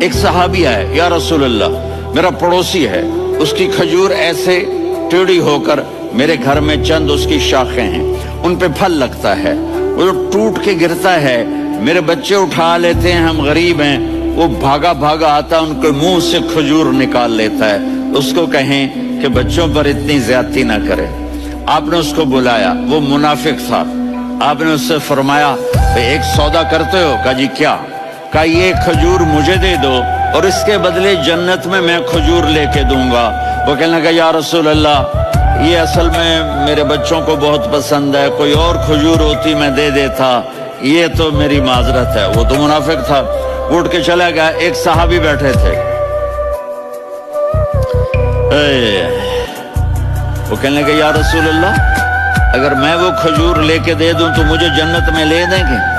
ایک صحابی آئے، یا رسول اللہ میرا پڑوسی ہے، اس کی کھجور ایسے ٹیڑھی ہو کر میرے گھر میں چند اس کی شاخیں ہیں، ان پہ پھل لگتا ہے، وہ ٹوٹ کے گرتا ہے، میرے بچے اٹھا لیتے ہیں، ہم غریب ہیں، وہ بھاگا بھاگا آتا ان کے منہ سے کھجور نکال لیتا ہے، اس کو کہیں کہ بچوں پر اتنی زیادتی نہ کرے۔ آپ نے اس کو بلایا، وہ منافق تھا، آپ نے اس سے فرمایا ایک سودا کرتے ہو؟ کہا جی کیا؟ کہا یہ کھجور مجھے دے دو اور اس کے بدلے جنت میں کھجور لے کے دوں گا۔ وہ کہنے لگا یا رسول اللہ یہ اصل میں میرے بچوں کو بہت پسند ہے، کوئی اور کھجور ہوتی میں دے دیتا، یہ تو میری معذرت ہے۔ وہ تو منافق تھا، اٹھ کے چلا گیا۔ ایک صحابی بیٹھے تھے، وہ کہنے لگا یا رسول اللہ اگر میں وہ کھجور لے کے دے دوں تو مجھے جنت میں لے دیں گے؟